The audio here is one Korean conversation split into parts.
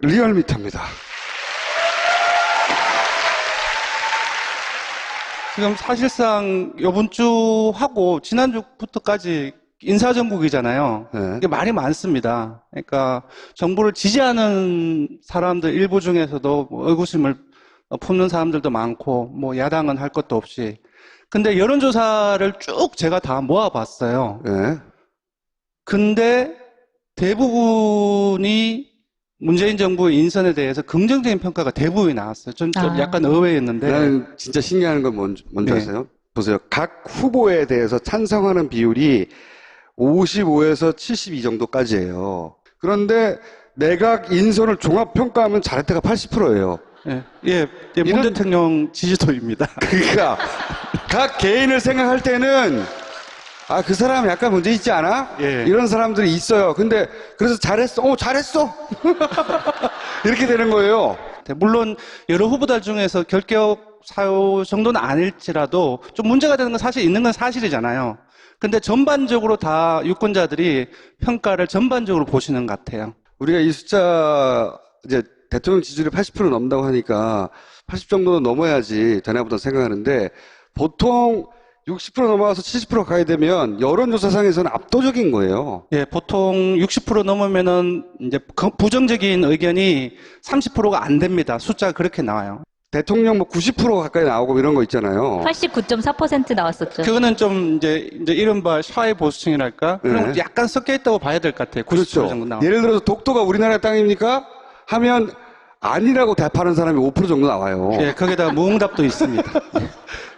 리얼미터입니다. 지금 사실상 이번 주 하고 지난주부터까지 인사정국이잖아요. 네. 이게 말이 많습니다. 그러니까 정부를 지지하는 사람들 일부 중에서도 뭐 의구심을 품는 사람들도 많고 뭐 야당은 할 것도 없이. 근데 여론조사를 쭉 제가 다 모아봤어요. 네. 근데 대부분이 문재인 정부의 인선에 대해서 긍정적인 평가가 대부분이 나왔어요. 좀 약간 의외였는데. 나는 진짜 신기한 건 뭔지 네. 아세요? 보세요. 각 후보에 대해서 찬성하는 비율이 55에서 72 정도까지예요. 그런데 내각 인선을 종합평가하면 잘했다가 80%예요. 예, 문 대통령 지지도입니다. 그러니까 각 개인을 생각할 때는 아, 그 사람 약간 문제 있지 않아? 예. 이런 사람들이 있어요. 근데 그래서 잘했어. 잘했어. 이렇게 되는 거예요. 물론 여러 후보들 중에서 결격 사유 정도는 아닐지라도 좀 문제가 되는 건 사실 있는 건 사실이잖아요. 근데 전반적으로 다 유권자들이 평가를 전반적으로 보시는 것 같아요. 우리가 이 숫자 이제 대통령 지지율이 80% 넘는다고 하니까 80 정도는 넘어야지 되나 보다 생각하는데 보통 60% 넘어가서 70% 가야 되면 여론조사상에서는 압도적인 거예요. 예, 보통 60% 넘으면은 이제 부정적인 의견이 30%가 안 됩니다. 숫자가 그렇게 나와요. 대통령 뭐 90% 가까이 나오고 이런 거 있잖아요. 89.4% 나왔었죠. 그거는 좀 이제 이른바 샤이 보수층이랄까? 그런 네. 약간 섞여 있다고 봐야 될 것 같아요. 90% 그렇죠. 정도 나와요. 예를 들어서 독도가 우리나라 땅입니까? 하면 아니라고 답하는 사람이 5% 정도 나와요. 예, 거기다가 무응답도 있습니다.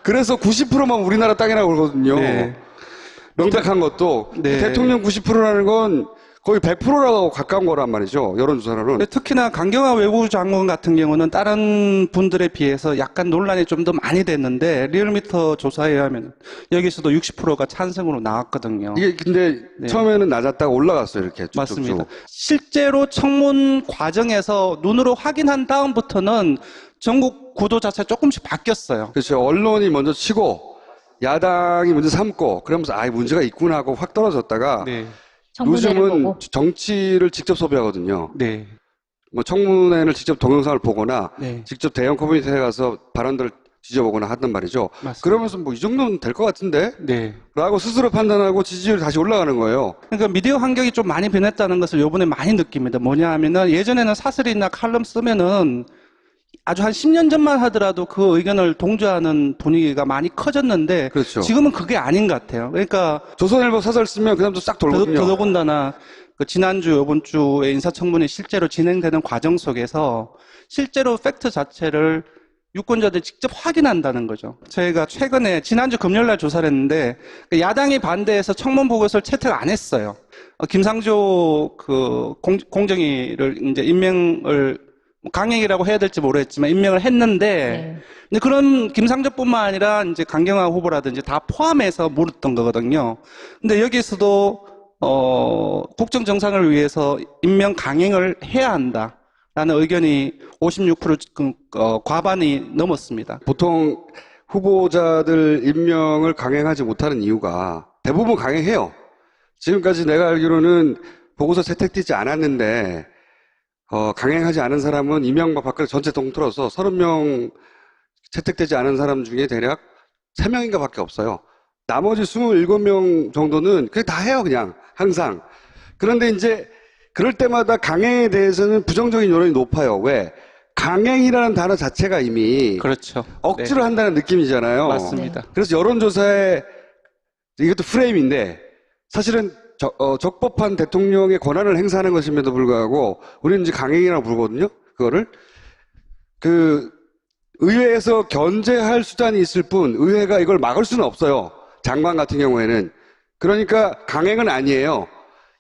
그래서 90%만 우리나라 땅이라고 그러거든요. 네. 명백한 것도 네. 대통령 90%라는 건 거의 100%라고 가까운 거란 말이죠. 여론조사로는. 특히나 강경화 외교부 장관 같은 경우는 다른 분들에 비해서 약간 논란이 좀 더 많이 됐는데 리얼미터 조사에 의하면 여기서도 60%가 찬성으로 나왔거든요. 이게 근데 네. 처음에는 낮았다가 올라갔어요. 이렇게 쭉쭉쭉. 맞습니다. 실제로 청문 과정에서 눈으로 확인한 다음부터는 전국 구도 자체가 조금씩 바뀌었어요. 그렇죠. 언론이 먼저 치고 야당이 먼저 삼고 그러면서 문제가 있구나 하고 확 떨어졌다가 네. 청문회를 요즘은 보고. 정치를 직접 소비하거든요. 네. 뭐 청문회를 직접 동영상을 보거나 네. 직접 대형 커뮤니티에 가서 발언들을 뒤져보거나 하단 말이죠. 맞습니다. 그러면서 뭐 이 정도는 될 것 같은데? 네. 라고 스스로 판단하고 지지율이 다시 올라가는 거예요. 그러니까 미디어 환경이 좀 많이 변했다는 것을 요번에 많이 느낍니다. 뭐냐 하면은 예전에는 사설이나 칼럼 쓰면은 아주 한 10년 전만 하더라도 그 의견을 동조하는 분위기가 많이 커졌는데 그렇죠. 지금은 그게 아닌 것 같아요. 그러니까 조선일보 사설 쓰면 그 다음도 싹 돌거든요. 더더군다나 그 지난주, 이번 주에 인사청문회 실제로 진행되는 과정 속에서 실제로 팩트 자체를 유권자들이 직접 확인한다는 거죠. 저희가 최근에 지난주 금요일날 조사를 했는데 야당이 반대해서 청문 보고서를 채택 안 했어요. 김상조 그 공정위를 이제 임명을 강행이라고 해야 될지 모르겠지만 임명을 했는데 네. 근데 그런 김상조뿐만 아니라 이제 강경화 후보라든지 다 포함해서 물었던 거거든요. 근데 여기서도 국정 정상을 위해서 임명 강행을 해야 한다라는 의견이 56% 과반이 넘었습니다. 보통 후보자들 임명을 강행하지 못하는 이유가 대부분 강행해요. 지금까지 내가 알기로는 보고서 채택되지 않았는데 강행하지 않은 사람은 이명박 박근혜 전체 통틀어서 30명 채택되지 않은 사람 중에 대략 3명인가 밖에 없어요. 나머지 27명 정도는 그냥 다 해요, 그냥. 항상. 그런데 이제 그럴 때마다 강행에 대해서는 부정적인 여론이 높아요. 왜? 강행이라는 단어 자체가 이미 그렇죠. 억지로 한다는 느낌이잖아요. 맞습니다. 그래서 여론조사에 이것도 프레임인데 사실은 적법한 대통령의 권한을 행사하는 것임에도 불구하고 우리는 이제 강행이라고 부르거든요. 그거를 의회에서 견제할 수단이 있을 뿐 의회가 이걸 막을 수는 없어요. 장관 같은 경우에는. 그러니까 강행은 아니에요.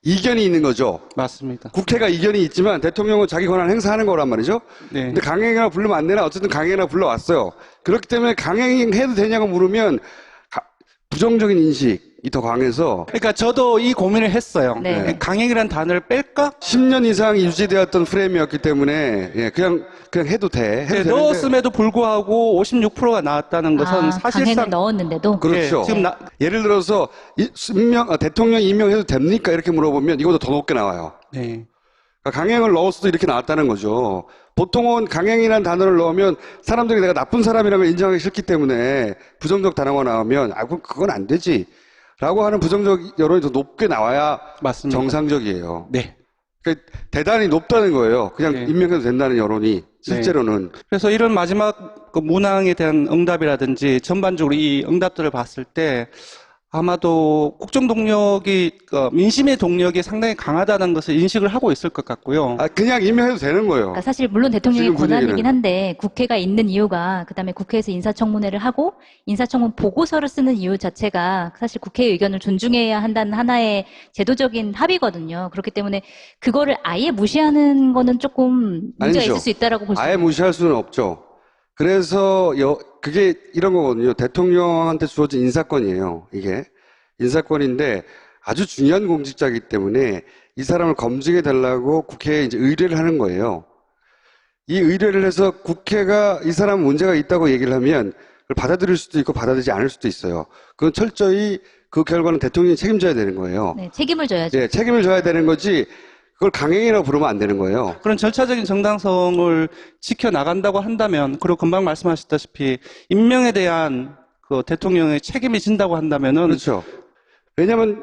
이견이 있는 거죠. 맞습니다. 국회가 이견이 있지만 대통령은 자기 권한 행사하는 거란 말이죠. 네. 근데 강행이라 부르면 안 되나 어쨌든 강행이라 불러왔어요. 그렇기 때문에 강행해도 되냐고 물으면 부정적인 인식이 더 강해서 그러니까 저도 이 고민을 했어요. 네. 강행이라는 단어를 뺄까? 10년 이상 유지되었던 프레임이었기 때문에 그냥 해도 돼. 해도 네, 되는데. 넣었음에도 불구하고 56%가 나왔다는 것은 강행을 사실상 넣었는데도. 그렇죠. 예, 지금 예를 들어서 대통령 임명해도 됩니까? 이렇게 물어보면 이거보다 더 높게 나와요. 네. 그러니까 강행을 넣었어도 이렇게 나왔다는 거죠. 보통은 강행이라는 단어를 넣으면 사람들이 내가 나쁜 사람이라는 걸 인정하기 싫기 때문에 부정적 단어가 나오면 그건 안 되지 라고 하는 부정적 여론이 더 높게 나와야 맞습니다. 정상적이에요. 네. 그러니까 대단히 높다는 거예요. 그냥 네. 임명해도 된다는 여론이 실제로는. 그래서 이런 마지막 그 문항에 대한 응답이라든지 전반적으로 이 응답들을 봤을 때 아마도 국정 동력이 민심의 동력이 상당히 강하다는 것을 인식을 하고 있을 것 같고요. 그냥 임명해도 되는 거예요. 그러니까 사실 물론 대통령의 지금 권한이긴 분위기는. 한데 국회가 있는 이유가 그다음에 국회에서 인사청문회를 하고 인사청문 보고서를 쓰는 이유 자체가 사실 국회의 의견을 존중해야 한다는 하나의 제도적인 합의거든요. 그렇기 때문에 그거를 아예 무시하는 거는 조금 문제가 아니죠. 있을 수 있다라고 볼 수 아예 있어요. 무시할 수는 없죠. 그래서 그게 이런 거거든요. 대통령한테 주어진 인사권이에요. 이게 인사권인데 아주 중요한 공직자이기 때문에 이 사람을 검증해 달라고 국회에 이제 의뢰를 하는 거예요. 이 의뢰를 해서 국회가 이 사람 문제가 있다고 얘기를 하면 그걸 받아들일 수도 있고 받아들이지 않을 수도 있어요. 그건 철저히 그 결과는 대통령이 책임져야 되는 거예요. 네, 책임을 져야죠. 예, 책임을 져야 되는 거지 그걸 강행이라고 부르면 안 되는 거예요. 그런 절차적인 정당성을 지켜나간다고 한다면, 그리고 금방 말씀하셨다시피 임명에 대한 그 대통령의 책임이 진다고 한다면은 그렇죠. 왜냐하면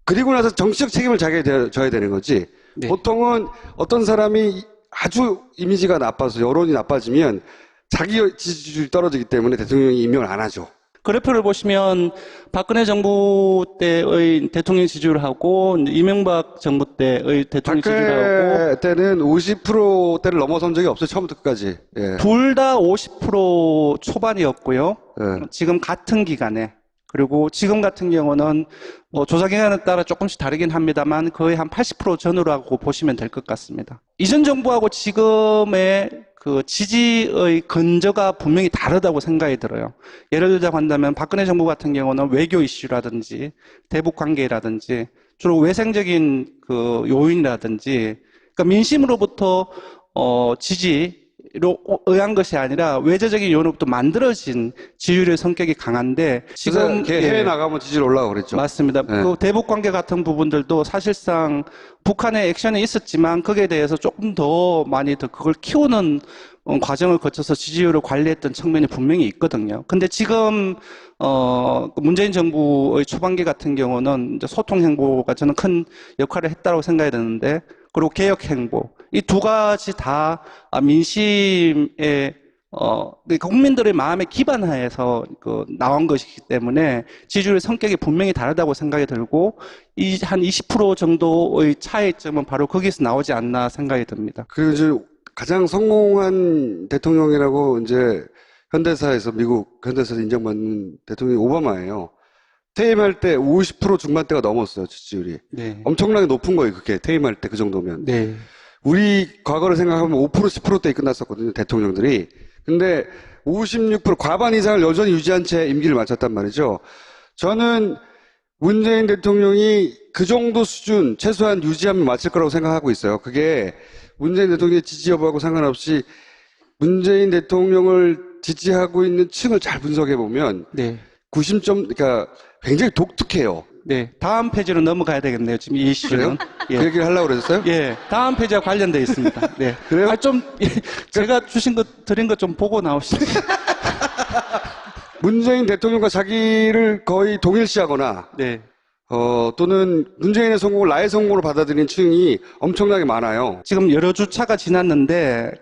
그리고 나서 정치적 책임을 져야 되는 거지. 네. 보통은 어떤 사람이 아주 이미지가 나빠서 여론이 나빠지면 자기 지지율이 떨어지기 때문에 대통령이 임명을 안 하죠. 그래프를 보시면 박근혜 정부 때의 대통령 지지율하고 이명박 정부 때의 대통령 지지율하고 박근혜 때는 50%대를 넘어선 적이 없어요. 처음부터 끝까지. 예. 둘 다 50% 초반이었고요. 예. 지금 같은 기간에, 그리고 지금 같은 경우는 뭐 조사 기간에 따라 조금씩 다르긴 합니다만 거의 한 80% 전후라고 보시면 될 것 같습니다. 이전 정부하고 지금의 그 지지의 근저가 분명히 다르다고 생각이 들어요. 예를 들자고 한다면 박근혜 정부 같은 경우는 외교 이슈라든지 대북 관계라든지 주로 외생적인 그 요인이라든지, 그러니까 민심으로부터 지지로 의한 것이 아니라 외재적인 요인으로부터 만들어진 지지율의 성격이 강한데 지금 해외 나가면 지지율 올라가고 그랬죠. 맞습니다. 네. 그 대북 관계 같은 부분들도 사실상 북한의 액션이 있었지만 거기에 대해서 조금 더 많이 더 그걸 키우는 과정을 거쳐서 지지율을 관리했던 측면이 분명히 있거든요. 근데 지금 문재인 정부의 초반기 같은 경우는 이제 소통 행보가 저는 큰 역할을 했다고 생각이 드는데, 그리고 개혁 행보, 이 두 가지 다 민심의 국민들의 마음에 기반하에서 나온 것이기 때문에 지지율의 성격이 분명히 다르다고 생각이 들고, 이 한 20% 정도의 차이점은 바로 거기서 나오지 않나 생각이 듭니다. 그리고 이제 가장 성공한 대통령이라고 이제 현대사에서 미국 현대사에서 인정받는 대통령이 오바마예요. 퇴임할 때 50% 중반대가 넘었어요, 지지율이. 네. 엄청나게 높은 거예요, 그게. 퇴임할 때 그 정도면. 네. 우리 과거를 생각하면 5% 10%대에 끝났었거든요, 대통령들이. 근데 56% 과반 이상을 여전히 유지한 채 임기를 마쳤단 말이죠. 저는 문재인 대통령이 그 정도 수준 최소한 유지하면 마칠 거라고 생각하고 있어요. 그게 문재인 대통령의 지지 여부하고 상관없이 문재인 대통령을 지지하고 있는 층을 잘 분석해 보면 네. 그러니까 굉장히 독특해요. 네. 다음 페이지로 넘어가야 되겠네요. 지금 이 이슈는. 예. 그 얘기를 하려고 그랬어요? 예. 다음 페이지와 관련되어 있습니다. 네. 그래요? 제가 드린 것 좀 보고 나오시죠. 문재인 대통령과 자기를 거의 동일시하거나 네. 또는 문재인의 성공을 나의 성공으로 받아들이는 층이 엄청나게 많아요. 지금 여러 주차가 지났는데,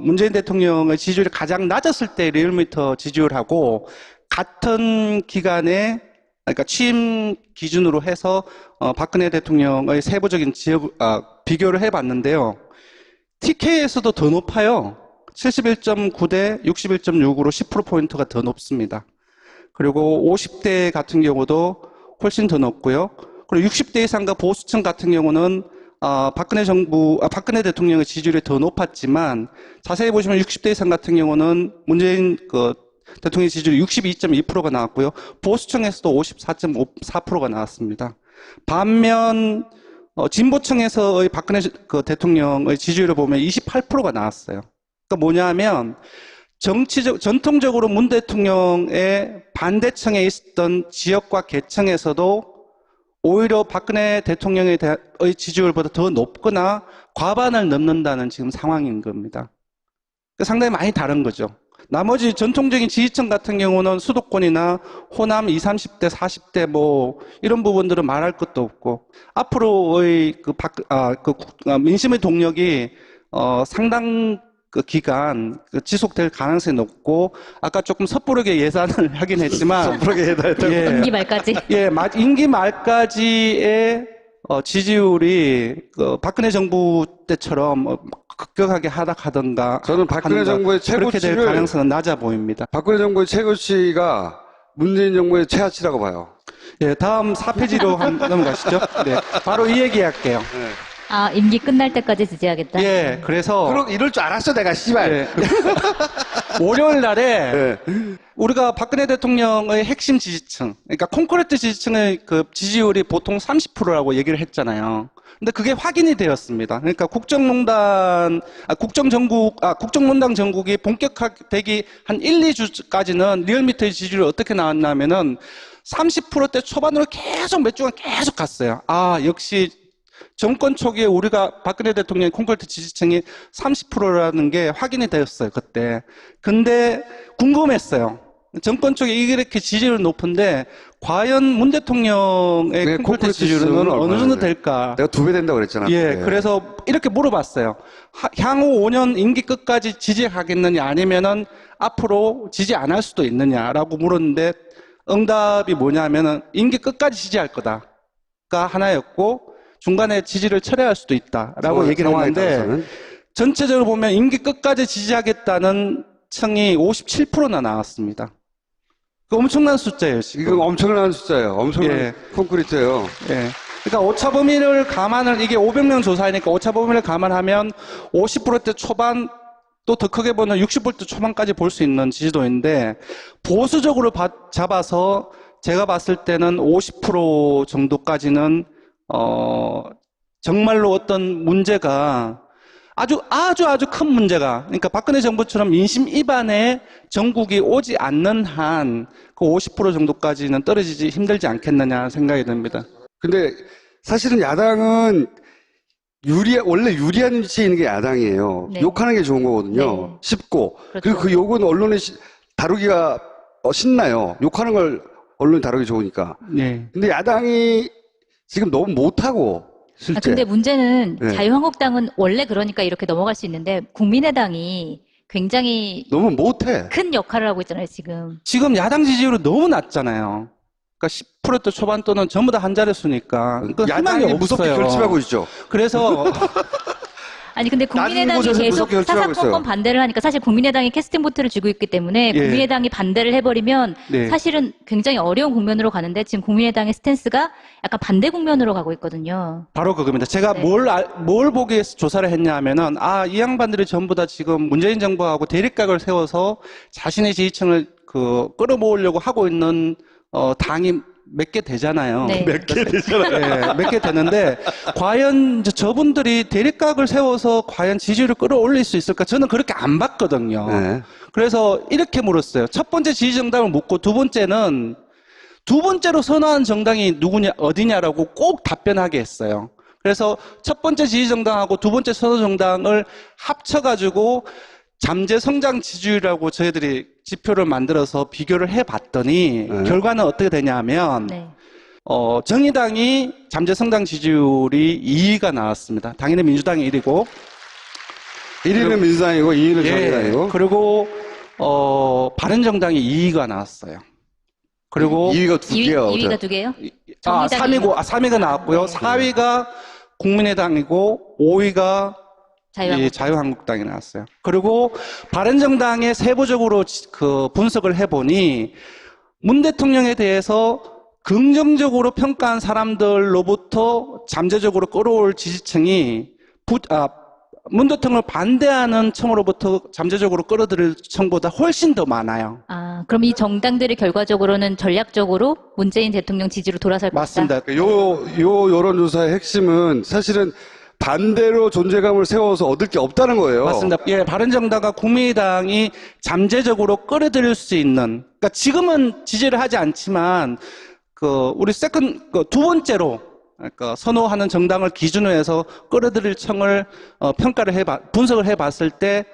문재인 대통령의 지지율이 가장 낮았을 때 리얼미터 지지율하고 같은 기간에, 그러니까 취임 기준으로 해서, 박근혜 대통령의 세부적인 비교를 해봤는데요. TK에서도 더 높아요. 71.9대 61.6으로 10%포인트가 더 높습니다. 그리고 50대 같은 경우도 훨씬 더 높고요. 그리고 60대 이상과 보수층 같은 경우는 박근혜 대통령의 지지율이 더 높았지만, 자세히 보시면 60대 이상 같은 경우는 문재인 대통령 지지율이 62.2%가 나왔고요. 보수층에서도 54.4%가 나왔습니다. 반면 진보층에서의 박근혜 대통령의 지지율을 보면 28%가 나왔어요. 그러니까 뭐냐면 전통적으로 문 대통령의 반대층에 있었던 지역과 계층에서도 오히려 박근혜 대통령의 지지율보다 더 높거나 과반을 넘는다는 지금 상황인 겁니다. 상당히 많이 다른 거죠. 나머지 전통적인 지지층 같은 경우는 수도권이나 호남 20, 30대, 40대 뭐 이런 부분들은 말할 것도 없고 앞으로의 민심의 동력이 상당 기간 지속될 가능성이 높고 아까 조금 섣부르게 예산을 하긴 했지만 섣부르게 해달라고. 예, 임기 말까지. 예, 임기 말까지의 지지율이 박근혜 정부 때처럼 급격하게 하락하던가 저는 박근혜 정부의 그렇게 될 최고치를 가능성은 낮아 보입니다. 박근혜 정부의 최고치가 문재인 정부의 최하치라고 봐요. 예, 다음 4페이지로 넘어가시죠. 네, 바로 이 얘기 할게요. 아, 임기 끝날 때까지 지지하겠다. 예, 그래서 그럼 이럴 줄 알았어 내가 씨발. 예. 월요일 날에 예. 우리가 박근혜 대통령의 핵심 지지층, 그러니까 콘크리트 지지층의 그 지지율이 보통 30%라고 얘기를 했잖아요. 근데 그게 확인이 되었습니다. 그러니까 국정농단 정국이 본격화되기 한 1, 2주까지는 리얼미터의 지지율이 어떻게 나왔냐면은 30%대 초반으로 계속 몇 주간 계속 갔어요. 아, 역시 정권 초기에 우리가 박근혜 대통령의 콘크리트 지지층이 30%라는 게 확인이 되었어요, 그때. 근데 궁금했어요. 정권 초기에 이렇게 지지율이 높은데 과연 문 대통령의 콘크리트 지지율은 어느 정도 될까? 내가 2배 된다고 그랬잖아. 예, 그때. 그래서 이렇게 물어봤어요. 향후 5년 임기 끝까지 지지하겠느냐 아니면은 앞으로 지지 안 할 수도 있느냐라고 물었는데 응답이 뭐냐면은 임기 끝까지 지지할 거다가 하나였고 중간에 지지를 철회할 수도 있다라고 얘기를 했는데 따라서는. 전체적으로 보면 임기 끝까지 지지하겠다는 층이 57%나 나왔습니다. 그 엄청난 숫자예요, 지금. 이거 엄청난 숫자예요. 엄청난 예. 콘크리트예요. 예. 그러니까 오차 범위를 이게 500명 조사이니까 오차 범위를 감안하면 50%대 초반 또 더 크게 보면 60% 초반까지 볼 수 있는 지지도인데 보수적으로 잡아서 제가 봤을 때는 50% 정도까지는 정말로 어떤 문제가 아주 큰 문제가, 그러니까 박근혜 정부처럼 민심 위반의 정국이 오지 않는 한 그 50% 정도까지는 떨어지지 힘들지 않겠느냐 생각이 듭니다. 근데 사실은 야당은 원래 유리한 위치에 있는 게 야당이에요. 네. 욕하는 게 좋은 거거든요. 네. 쉽고. 그렇죠. 그리고 그 욕은 언론에 다루기가 신나요. 욕하는 걸 언론이 다루기 좋으니까. 네. 근데 야당이 지금 너무 못하고, 실제. 근데 문제는 네. 자유한국당은 원래 그러니까 이렇게 넘어갈 수 있는데 국민의당이 굉장히 너무 못해. 큰 역할을 하고 있잖아요, 지금. 지금 야당 지지율이 너무 낮잖아요. 그러니까 10% 초반 또는 전부 다 한 자릿수니까 그 희망이 야당이 무섭게 없어요. 결집하고 있죠. 그래서 아니 근데 국민의당이 후보자들 계속 무섭게 결집하고 사사건건 있어요. 반대를 하니까 사실 국민의당이 캐스팅 보트를 쥐고 있기 때문에 예. 국민의당이 반대를 해버리면 네. 사실은 굉장히 어려운 국면으로 가는데 지금 국민의당의 스탠스가 약간 반대 국면으로 가고 있거든요. 바로 그겁니다. 제가 네. 뭘 보기 위해서 조사를 했냐 하면은, 이 양반들이 전부 다 지금 문재인 정부하고 대립각을 세워서 자신의 지지층을 끌어모으려고 하고 있는, 당이 몇 개 되잖아요. 네. 몇 개 되잖아요. 예, 몇 개 되는데, 과연 저분들이 대립각을 세워서 과연 지지율을 끌어올릴 수 있을까? 저는 그렇게 안 봤거든요. 네. 그래서 이렇게 물었어요. 첫 번째 지지 정당을 묻고 두 번째로 선호하는 정당이 어디냐라고 꼭 답변하게 했어요. 그래서 첫 번째 지지 정당하고 두 번째 선호 정당을 합쳐가지고 잠재 성장 지지율이라고 저희들이 지표를 만들어서 비교를 해봤더니 네. 결과는 어떻게 되냐 하면 네. 정의당이 잠재 성장 지지율이 2위가 나왔습니다. 당연히 민주당이 1위고 1위는 민주당이고 2위는 정의당이고. 그리고 바른정당이 2위가 나왔어요. 그리고 2위가 2개요. 2위가 두 개요? 3위가 나왔고요. 네. 4위가 국민의당이고 5위가 자유한국당이 나왔어요. 그리고 바른정당의 세부적으로 분석을 해보니 문 대통령에 대해서 긍정적으로 평가한 사람들로부터 잠재적으로 끌어올 지지층이 문 대통령을 반대하는 층으로부터 잠재적으로 끌어들일 층보다 훨씬 더 많아요. 그럼 이 정당들이 결과적으로는 전략적으로 문재인 대통령 지지로 돌아설 것이다. 맞습니다. 요 여론조사의 핵심은 사실은 반대로 존재감을 세워서 얻을 게 없다는 거예요. 맞습니다. 예, 바른정당과 국민의당이 잠재적으로 끌어들일 수 있는, 그러니까 지금은 지지를 하지 않지만 우리 두 번째로, 그러니까 선호하는 정당을 기준으로 해서 끌어들일 청을 분석을 해봤을 때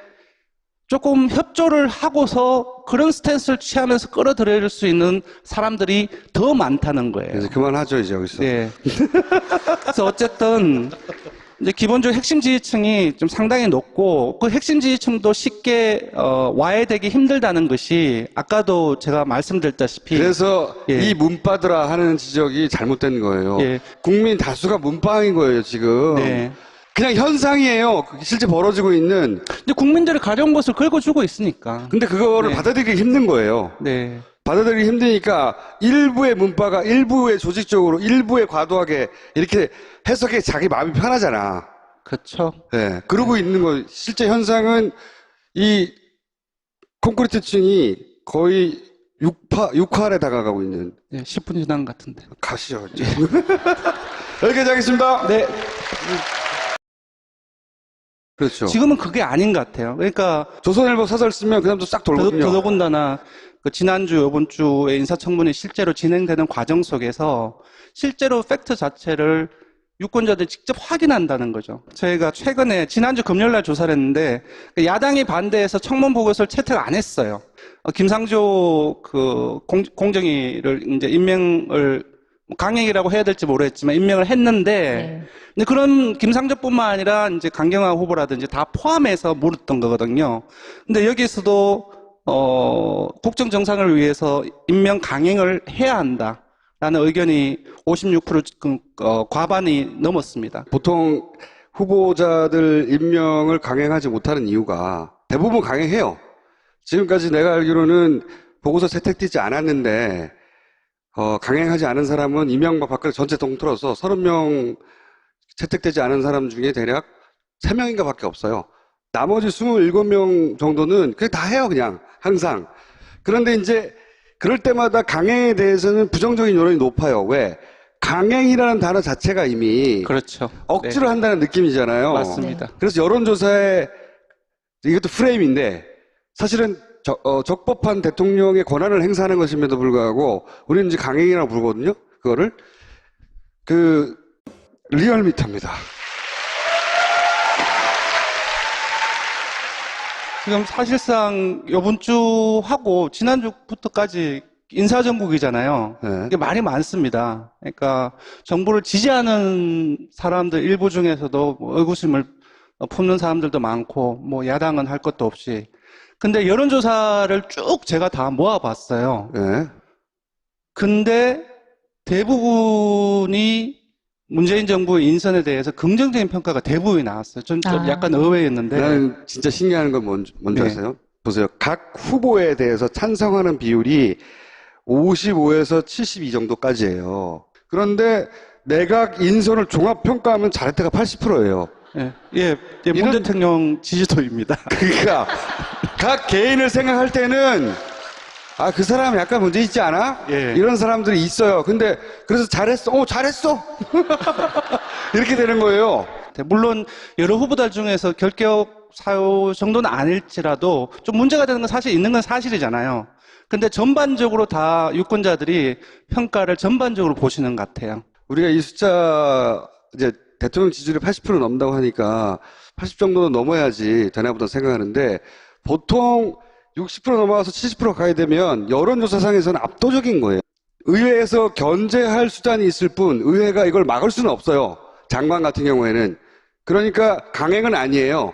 조금 협조를 하고서 그런 스탠스를 취하면서 끌어들일 수 있는 사람들이 더 많다는 거예요. 이제 그만하죠, 이제 여기서. 네. 그래서 어쨌든 이제 기본적으로 핵심 지지층이 좀 상당히 높고 그 핵심 지지층도 쉽게 와해되기 힘들다는 것이 아까도 제가 말씀드렸다시피 그래서 예. 이 문파들아 하는 지적이 잘못된 거예요. 예. 국민 다수가 문파인 거예요, 지금. 네. 그냥 현상이에요. 그게 실제 벌어지고 있는. 근데 국민들이 가려운 것을 긁어주고 있으니까. 근데 그거를 네. 받아들이기 힘든 거예요. 네. 받아들이기 힘드니까 일부의 문파가 일부의 조직적으로 일부의 과도하게 이렇게 해석해 자기 마음이 편하잖아. 그렇죠. 네. 그러고 있는 거. 실제 현상은 이 콘크리트층이 거의 6할에 다가가고 있는. 네, 10분 지난 것 같은데. 가시죠. 이제. 여기까지 하겠습니다. 네. 그렇죠. 지금은 그게 아닌 것 같아요. 그러니까 조선일보 사설 쓰면 그 다음도 싹 돌거든요. 더더군다나 지난주, 요번 주에 인사청문회 실제로 진행되는 과정 속에서 실제로 팩트 자체를 유권자들이 직접 확인한다는 거죠. 저희가 최근에 지난주 금요일날 조사를 했는데 야당이 반대해서 청문 보고서를 채택 안 했어요. 김상조 공정위를 이제 임명을 강행이라고 해야 될지 모르겠지만 임명을 했는데 네. 근데 그런 김상조뿐만 아니라 이제 강경화 후보라든지 다 포함해서 물었던 거거든요. 근데 여기서도 국정 정상을 위해서 임명 강행을 해야 한다라는 의견이 56% 과반이 넘었습니다. 보통 후보자들 임명을 강행하지 못하는 이유가 대부분 강행해요. 지금까지 내가 알기로는 보고서 채택되지 않았는데 강행하지 않은 사람은 이명박 박근혜 전체 통틀어서 30명 채택되지 않은 사람 중에 대략 3명인가 밖에 없어요. 나머지 27명 정도는 그냥 다 해요, 그냥. 항상. 그런데 이제 그럴 때마다 강행에 대해서는 부정적인 여론이 높아요. 왜? 강행이라는 단어 자체가 이미 그렇죠. 억지로 한다는 느낌이잖아요. 맞습니다. 그래서 여론조사에 이것도 프레임인데 사실은 적법한 대통령의 권한을 행사하는 것임에도 불구하고 우리는 이제 강행이라고 부르거든요. 그거를 리얼미터입니다. 지금 사실상 이번 주하고 지난주부터까지 인사정국이잖아요. 네. 이게 말이 많습니다. 그러니까 정부를 지지하는 사람들 일부 중에서도 뭐 의구심을 품는 사람들도 많고 뭐 야당은 할 것도 없이. 근데 여론조사를 쭉 제가 다 모아봤어요. 네. 근데 대부분이 문재인 정부의 인선에 대해서 긍정적인 평가가 대부분이 나왔어요. 좀 약간 의외였는데. 나는 진짜 신기한 건 뭔지 네. 아세요? 보세요. 각 후보에 대해서 찬성하는 비율이 55에서 72 정도까지예요. 그런데 내각 인선을 종합평가하면 잘했다가 80%예요. 예, 문 이런- 대통령 지지도입니다. 그러니까 각 개인을 생각할 때는 그 사람 약간 문제 있지 않아? 예. 이런 사람들이 있어요. 근데 그래서 잘했어. 잘했어. 이렇게 되는 거예요. 물론 여러 후보들 중에서 결격 사유 정도는 아닐지라도 좀 문제가 되는 건 사실 있는 건 사실이잖아요. 근데 전반적으로 다 유권자들이 평가를 전반적으로 보시는 것 같아요. 우리가 이 숫자 이제 대통령 지지율이 80% 넘는다고 하니까 80 정도는 넘어야지 되나보다 생각하는데 보통 60% 넘어가서 70% 가야 되면 여론조사상에서는 압도적인 거예요. 의회에서 견제할 수단이 있을 뿐 의회가 이걸 막을 수는 없어요. 장관 같은 경우에는. 그러니까 강행은 아니에요.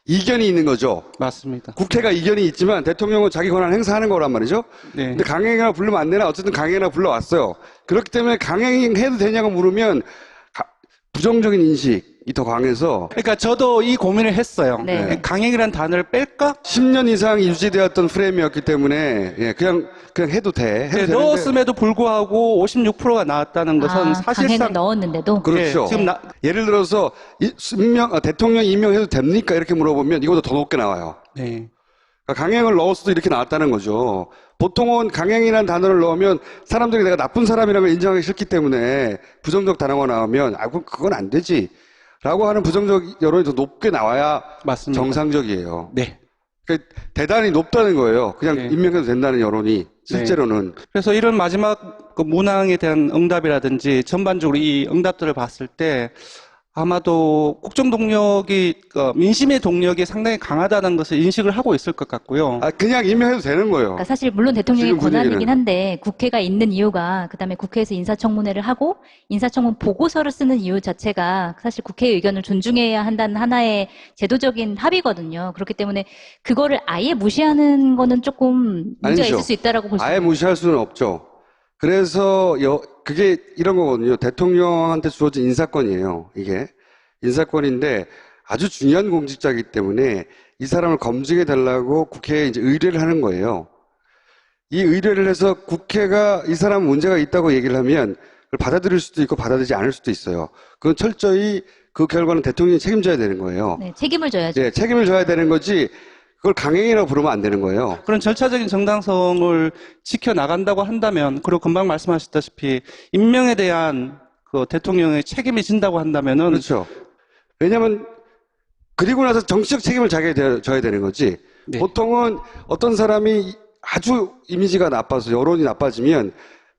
이견이 있는 거죠. 맞습니다. 국회가 이견이 있지만 대통령은 자기 권한 행사하는 거란 말이죠. 네. 근데 강행이라 부르면 안 되나 어쨌든 강행이라 불러왔어요. 그렇기 때문에 강행해도 되냐고 물으면 부정적인 인식이 더 강해서 그러니까 저도 이 고민을 했어요. 네. 강행이라는 단어를 뺄까? 10년 이상 유지되었던 프레임이었기 때문에 그냥 해도 돼. 해도 네, 되는데. 넣었음에도 불구하고 56%가 나왔다는 것은 강행을 사실상 넣었는데도 그렇죠. 예, 지금 예를 들어서 대통령 임명해도 됩니까? 이렇게 물어보면 이거보다 더 높게 나와요. 네. 그러니까 강행을 넣었어도 이렇게 나왔다는 거죠. 보통은 강행이라는 단어를 넣으면 사람들이 내가 나쁜 사람이라는 걸 인정하기 싫기 때문에 부정적 단어가 나오면 그건 안 되지 라고 하는 부정적 여론이 더 높게 나와야 맞습니다. 정상적이에요. 네. 그러니까 대단히 높다는 거예요. 그냥 네. 임명해도 된다는 여론이 실제로는. 그래서 이런 마지막 그 문항에 대한 응답이라든지 전반적으로 이 응답들을 봤을 때 아마도 국정 동력이 민심의 동력이 상당히 강하다는 것을 인식을 하고 있을 것 같고요. 그냥 임명해도 되는 거예요. 그러니까 사실 물론 대통령의 지금 분위기는. 권한이긴 한데 국회가 있는 이유가 그다음에 국회에서 인사청문회를 하고 인사청문 보고서를 쓰는 이유 자체가 사실 국회의 의견을 존중해야 한다는 하나의 제도적인 합의거든요. 그렇기 때문에 그거를 아예 무시하는 거는 조금 문제가 아니죠. 있을 수 있다라고 볼 수 아예 있어요. 무시할 수는 없죠. 그래서 그게 이런 거거든요. 대통령한테 주어진 인사권이에요. 이게 인사권인데 아주 중요한 공직자이기 때문에 이 사람을 검증해 달라고 국회에 이제 의뢰를 하는 거예요. 이 의뢰를 해서 국회가 이 사람 문제가 있다고 얘기를 하면 그걸 받아들일 수도 있고 받아들이지 않을 수도 있어요. 그건 철저히 그 결과는 대통령이 책임져야 되는 거예요. 네, 책임을 져야죠. 예, 책임을 져야 되는 거지 그걸 강행이라고 부르면 안 되는 거예요. 그런 절차적인 정당성을 지켜나간다고 한다면, 그리고 금방 말씀하셨다시피 임명에 대한 그 대통령의 책임이 진다고 한다면은 그렇죠. 왜냐하면 그리고 나서 정치적 책임을 자기가 져야 되는 거지. 네. 보통은 어떤 사람이 아주 이미지가 나빠서 여론이 나빠지면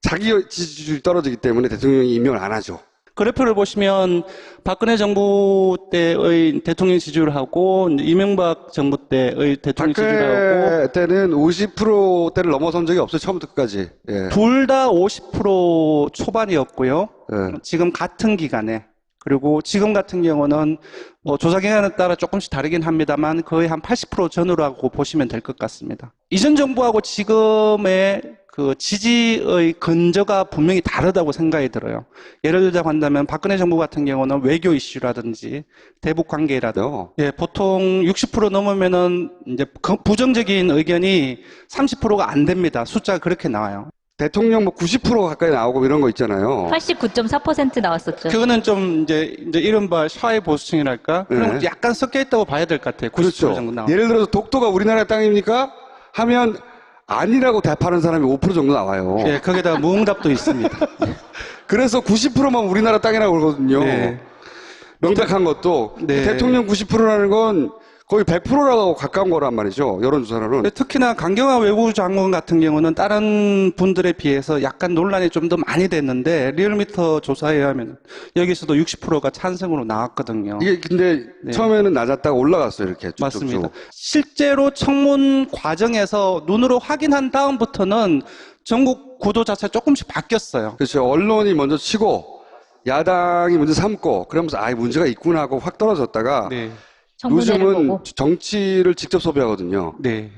자기 지지율이 떨어지기 때문에 대통령이 임명을 안 하죠. 그래프를 보시면 박근혜 정부 때의 대통령 지지율하고 이명박 정부 때의 대통령 지지율하고 박근혜 때는 50%대를 넘어선 적이 없어요. 처음부터 끝까지. 예. 둘 다 50% 초반이었고요. 예. 지금 같은 기간에, 그리고 지금 같은 경우는 뭐 조사 기간에 따라 조금씩 다르긴 합니다만 거의 한 80% 전후라고 보시면 될 것 같습니다. 이전 정부하고 지금의 그 지지의 근저가 분명히 다르다고 생각이 들어요. 예를 들자고 한다면 박근혜 정부 같은 경우는 외교 이슈라든지 대북 관계라든지 예, 보통 60% 넘으면은 이제 부정적인 의견이 30%가 안 됩니다. 숫자가 그렇게 나와요. 대통령 뭐 90% 가까이 나오고 이런 거 있잖아요. 89.4% 나왔었죠. 그거는 좀 이제 이른바 샤이 보수층이랄까? 그런 네. 것도 약간 섞여 있다고 봐야 될 것 같아요. 90% 그렇죠. 정도 나오고. 예를 들어서 독도가 우리나라의 땅입니까? 하면 아니라고 대답하는 사람이 5% 정도 나와요. 예, 거기다가 무응답도 있습니다. 그래서 90%만 우리나라 땅이라고 그러거든요. 네. 명백한 것도. 네. 대통령 90%라는 건 거의 100%라고 가까운 거란 말이죠. 여론조사로는. 특히나 강경화 외교부 장관 같은 경우는 다른 분들에 비해서 약간 논란이 좀 더 많이 됐는데 리얼미터 조사에 의하면 여기서도 60%가 찬성으로 나왔거든요. 이게 근데 네. 처음에는 낮았다가 올라갔어요. 이렇게 쭉쭉쭉. 맞습니다. 실제로 청문 과정에서 눈으로 확인한 다음부터는 전국 구도 자체가 조금씩 바뀌었어요. 그렇죠. 언론이 먼저 치고 야당이 먼저 삼고 그러면서 문제가 있구나 하고 확 떨어졌다가 네. 청문회를 요즘은 보고. 정치를 직접 소비하거든요. 네.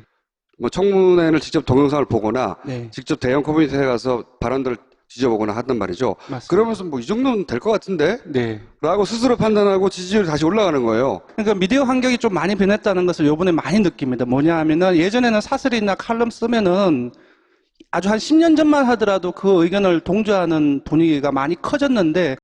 뭐 청문회를 직접 동영상을 보거나 네. 직접 대형 커뮤니티에 가서 발언들을 뒤져보거나 하단 말이죠. 맞습니다. 그러면서 뭐 이 정도는 될 것 같은데? 네. 라고 스스로 판단하고 지지율이 다시 올라가는 거예요. 그러니까 미디어 환경이 좀 많이 변했다는 것을 요번에 많이 느낍니다. 뭐냐 하면은 예전에는 사설이나 칼럼 쓰면은 아주 한 10년 전만 하더라도 그 의견을 동조하는 분위기가 많이 커졌는데